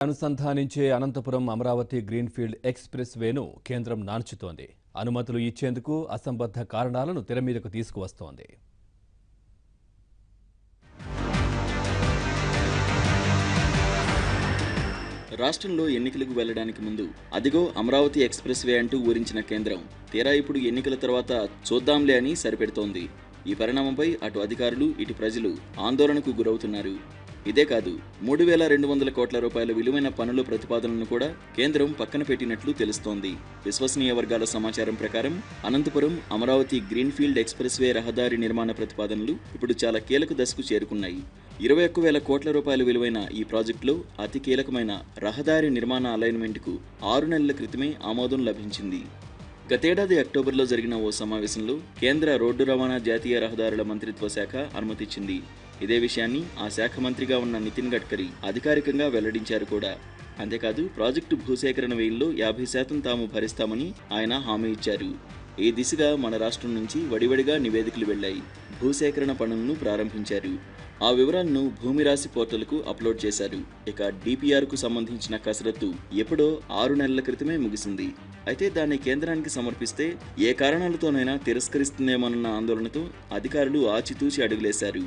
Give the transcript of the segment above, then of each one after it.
అనుసంధానించే Anantapuram Amaravati greenfield express వేను కేంద్రం నాన్చుతోంది. అనుమతులు ఇచ్చేందుకు అసంబద్ధ కారణాలను తెరమీదకు తీసుకువస్తోంది. రాష్ట్రంలో ఎన్నికలకు వెళ్లడానికి ముందు అదిగో అమరావతి ఎక్స్‌ప్రెస్ వే అంటూ ఊరించిన కేంద్రం తీరా ఇప్పుడు ఎన్నికల తర్వాత చూద్దాంలే అని సరిపెడుతోంది. ఈ పరిణామంపై అటు అధికారులు ఇటు ప్రజలు ఆందోళనకు గురవుతున్నారు. ఇదే కాదు 3,200 కోట్ల రూపాయల విలువైన పనుల ప్రతిపాదనను కూడా కేంద్రం పక్కన పెట్టినట్లు తెలుస్తోంది. విశ్వసనీయ వర్గాల సమాచారం ప్రకారం Anantapuram Amaravati greenfield expressway రహదారి నిర్మాణ ప్రతిపాదనలు ఇప్పుడు చాలా కీలక దశకు చేరుకున్నాయి. 21,000 కోట్ల రూపాయల విలువైన ఈ ప్రాజెక్టులో అతి కీలకమైన రహదారి నిర్మాణ అలైన్మెంట్కు 6 నెలల క్రితమే ఆమోదం లభించింది. గతేడాది అక్టోబర్లో జరిగిన ఓ సమావేశంలో కేంద్ర రోడ్డు రవాణా జాతీయ రహదారుల మంత్రిత్వ శాఖ అనుమతిచ్చింది. ఇదే విషయాన్ని ఆ శాఖ మంత్రిగా ఉన్న నితిన్ గడ్కరీ అధికారికంగా వెల్లడించారు కూడా. అంతేకాదు ప్రాజెక్టు భూసేకరణ వ్యయంలో 50% తాము భరిస్తామని ఆయన హామీ ఇచ్చారు. ఈ దిశగా మన రాష్ట్రం నుంచి వడివడిగా నివేదికలు వెళ్లాయి. భూసేకరణ పనులను ప్రారంభించారు. ఆ వివరాలను భూమిరాశి పోర్టల్కు అప్లోడ్ చేశారు. ఇక డిపిఆర్కు సంబంధించిన కసరత్తు ఎప్పుడో 6 నెలల క్రితమే ముగిసింది. అయితే దాన్ని కేంద్రానికి సమర్పిస్తే ఏ కారణాలతోనైనా తిరస్కరిస్తుందేమోనన్న ఆందోళనతో అధికారులు ఆచితూచి అడుగులేశారు.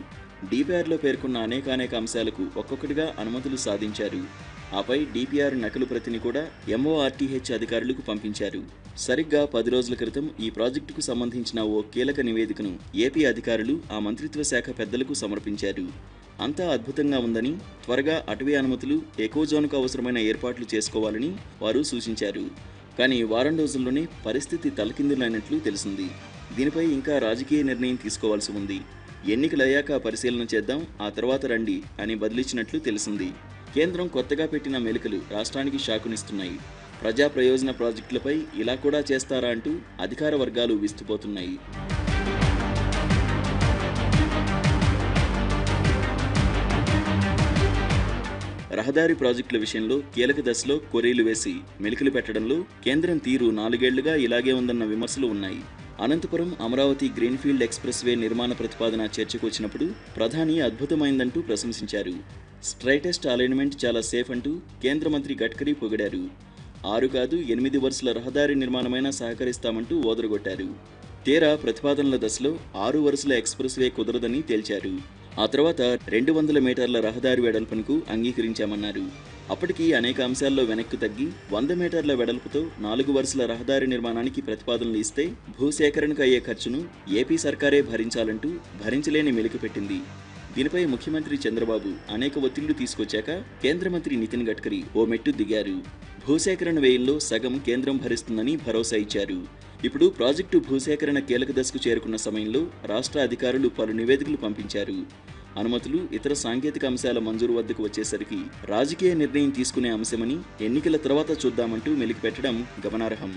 డిపిఆర్లో పేర్కొన్న అనేక అంశాలకు ఒక్కొక్కటిగా అనుమతులు సాధించారు. ఆపై డిపిఆర్ నకలు ప్రతిని కూడా ఎంఓఆర్టీహెచ్ అధికారులకు పంపించారు. సరిగ్గా 10 రోజుల క్రితం ఈ ప్రాజెక్టుకు సంబంధించిన ఓ కీలక నివేదికను ఏపీ అధికారులు ఆ మంత్రిత్వ శాఖ పెద్దలకు సమర్పించారు. అంతా అద్భుతంగా ఉందని, త్వరగా అటవీ అనుమతులు, ఎకోజోన్కు అవసరమైన ఏర్పాట్లు చేసుకోవాలని వారు సూచించారు. కానీ వారం రోజుల్లోనే పరిస్థితి తలకిందులైనట్లు తెలిసింది. దీనిపై ఇంకా రాజకీయ నిర్ణయం తీసుకోవాల్సి ఉంది. ఎన్నికలయ్యాక పరిశీలన చేద్దాం, ఆ తర్వాత రండి అని బదిలిచ్చినట్లు తెలిసింది. కేంద్రం కొత్తగా పెట్టిన మెలికలు రాష్ట్రానికి షాకునిస్తున్నాయి. ప్రజా ప్రయోజన ప్రాజెక్టులపై ఇలా కూడా చేస్తారా అంటూ అధికార వర్గాలు విస్తుపోతున్నాయి. రహదారి ప్రాజెక్టుల విషయంలో కీలక దశలో కొరీలు వేసి మెలికలు పెట్టడంలో కేంద్రం తీరు 4 ఏళ్లుగా ఇలాగే ఉందన్న విమర్శలు ఉన్నాయి. Anantapuram Amaravati greenfield expressway నిర్మాణ ప్రతిపాదన చర్చకు వచ్చినప్పుడు ప్రధాని అద్భుతమైందంటూ ప్రశంసించారు. స్ట్రైటెస్ట్ అలైన్మెంట్ చాలా సేఫ్ అంటూ కేంద్ర మంత్రి గడ్కరీ పొగిడారు. 6 కాదు 8 వరుసల రహదారి నిర్మాణమైనా సహకరిస్తామంటూ ఓదరగొట్టారు. తీరా ప్రతిపాదనల దశలో 6 వరుసల ఎక్స్‌ప్రెస్ వే కుదరదని తేల్చారు. ఆ తర్వాత 200 మీటర్ల రహదారి వెడల్పునకు అంగీకరించామన్నారు. అప్పటికి అనేక అంశాల్లో వెనక్కి తగ్గి 100 మీటర్ల వెడల్పుతో 4 వరుసల రహదారి నిర్మాణానికి ప్రతిపాదనలు ఇస్తే భూసేకరణకు అయ్యే ఖర్చును ఏపీ సర్కారే భరించాలంటూ భరించలేని మెలిక పెట్టింది. దీనిపై ముఖ్యమంత్రి చంద్రబాబు అనేక ఒత్తిళ్లు తీసుకొచ్చాక కేంద్ర మంత్రి నితిన్ గడ్కరీ ఓ మెట్టు దిగారు. భూసేకరణ వ్యయంలో సగం కేంద్రం భరిస్తుందని భరోసా ఇచ్చారు. ఇప్పుడు ప్రాజెక్టు భూసేకరణ కీలక దశకు చేరుకున్న సమయంలో రాష్ట్ర అధికారులు పలు నివేదికలు పంపించారు. అనుమతులు, ఇతర సాంకేతిక అంశాల మంజూరు వద్దకు వచ్చేసరికి రాజకీయ నిర్ణయం తీసుకునే అంశమని ఎన్నికల తర్వాత చూద్దామంటూ మెలికి పెట్టడం గమనార్హం.